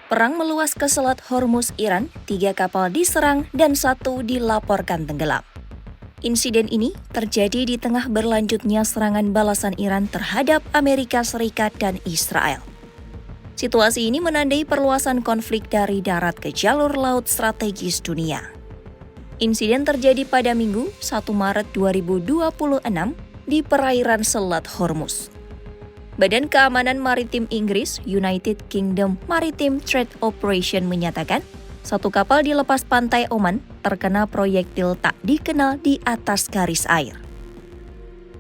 Perang meluas ke Selat Hormuz, Iran, 3 kapal diserang dan 1 dilaporkan tenggelam. Insiden ini terjadi di tengah berlanjutnya serangan balasan Iran terhadap Amerika Serikat dan Israel. Situasi ini menandai perluasan konflik dari darat ke jalur laut strategis dunia. Insiden terjadi pada Minggu, 1 Maret 2026 di perairan Selat Hormuz. Badan Keamanan Maritim Inggris, United Kingdom Maritime Trade Operation menyatakan, 1 kapal di lepas pantai Oman terkena proyektil tak dikenal di atas garis air.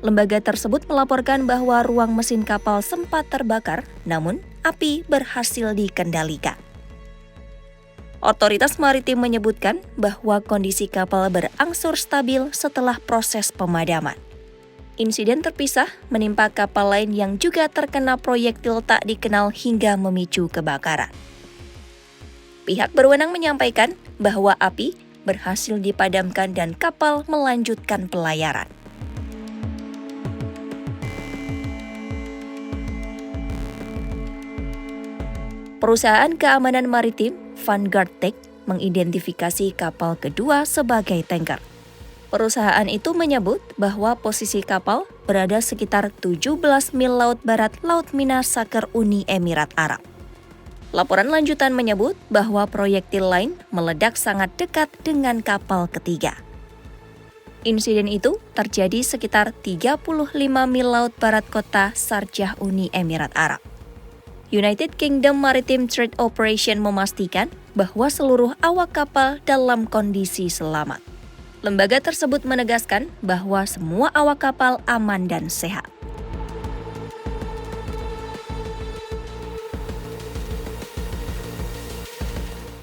Lembaga tersebut melaporkan bahwa ruang mesin kapal sempat terbakar, namun api berhasil dikendalikan. Otoritas maritim menyebutkan bahwa kondisi kapal berangsur stabil setelah proses pemadaman. Insiden terpisah menimpa kapal lain yang juga terkena proyektil tak dikenal hingga memicu kebakaran. Pihak berwenang menyampaikan bahwa api berhasil dipadamkan dan kapal melanjutkan pelayaran. Perusahaan keamanan maritim Vanguard Tech mengidentifikasi kapal kedua sebagai tanker. Perusahaan itu menyebut bahwa posisi kapal berada sekitar 17 mil laut barat Laut Mina Sakar Uni Emirat Arab. Laporan lanjutan menyebut bahwa proyektil lain meledak sangat dekat dengan kapal ketiga. Insiden itu terjadi sekitar 35 mil laut barat kota Sharjah Uni Emirat Arab. United Kingdom Maritime Trade Operation memastikan bahwa seluruh awak kapal dalam kondisi selamat. Lembaga tersebut menegaskan bahwa semua awak kapal aman dan sehat.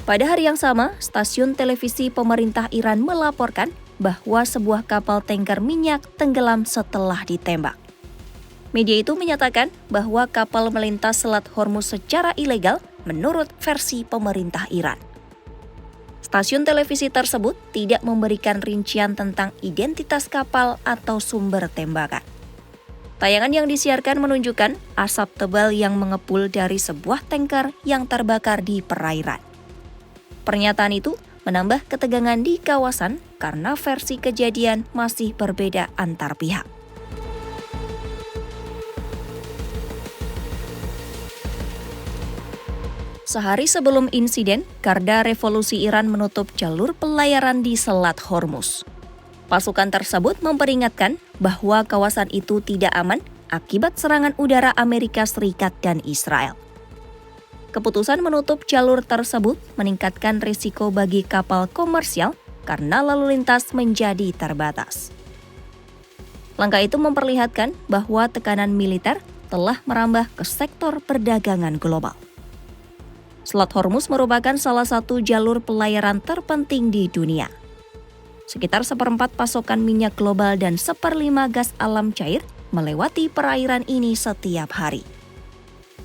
Pada hari yang sama, stasiun televisi pemerintah Iran melaporkan bahwa sebuah kapal tanker minyak tenggelam setelah ditembak. Media itu menyatakan bahwa kapal melintas Selat Hormuz secara ilegal menurut versi pemerintah Iran. Stasiun televisi tersebut tidak memberikan rincian tentang identitas kapal atau sumber tembakan. Tayangan yang disiarkan menunjukkan asap tebal yang mengepul dari sebuah tanker yang terbakar di perairan. Pernyataan itu menambah ketegangan di kawasan karena versi kejadian masih berbeda antar pihak. Sehari sebelum insiden, Garda Revolusi Iran menutup jalur pelayaran di Selat Hormuz. Pasukan tersebut memperingatkan bahwa kawasan itu tidak aman akibat serangan udara Amerika Serikat dan Israel. Keputusan menutup jalur tersebut meningkatkan risiko bagi kapal komersial karena lalu lintas menjadi terbatas. Langkah itu memperlihatkan bahwa tekanan militer telah merambah ke sektor perdagangan global. Selat Hormuz merupakan salah satu jalur pelayaran terpenting di dunia. Sekitar 1/4 pasokan minyak global dan 1/5 gas alam cair melewati perairan ini setiap hari.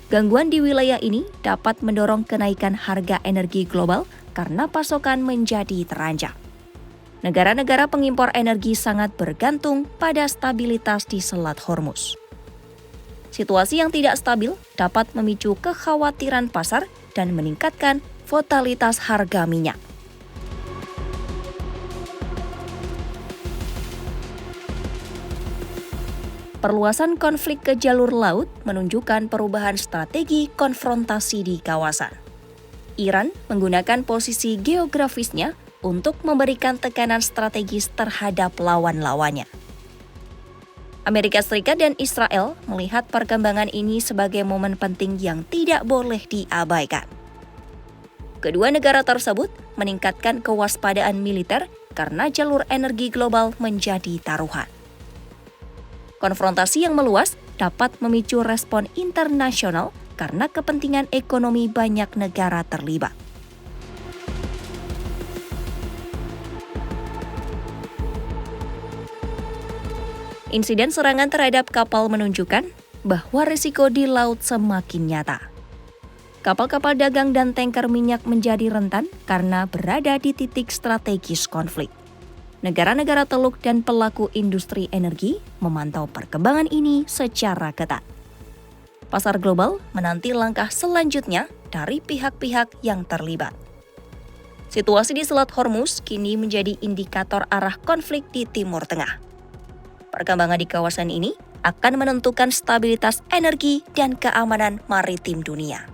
Gangguan di wilayah ini dapat mendorong kenaikan harga energi global karena pasokan menjadi terancam. Negara-negara pengimpor energi sangat bergantung pada stabilitas di Selat Hormuz. Situasi yang tidak stabil dapat memicu kekhawatiran pasar dan meningkatkan volatilitas harga minyak. Perluasan konflik ke jalur laut menunjukkan perubahan strategi konfrontasi di kawasan. Iran menggunakan posisi geografisnya untuk memberikan tekanan strategis terhadap lawan-lawannya. Amerika Serikat dan Israel melihat perkembangan ini sebagai momen penting yang tidak boleh diabaikan. Kedua negara tersebut meningkatkan kewaspadaan militer karena jalur energi global menjadi taruhan. Konfrontasi yang meluas dapat memicu respon internasional karena kepentingan ekonomi banyak negara terlibat. Insiden serangan terhadap kapal menunjukkan bahwa risiko di laut semakin nyata. Kapal-kapal dagang dan tanker minyak menjadi rentan karena berada di titik strategis konflik. Negara-negara teluk dan pelaku industri energi memantau perkembangan ini secara ketat. Pasar global menanti langkah selanjutnya dari pihak-pihak yang terlibat. Situasi di Selat Hormuz kini menjadi indikator arah konflik di Timur Tengah. Perkembangan di kawasan ini akan menentukan stabilitas energi dan keamanan maritim dunia.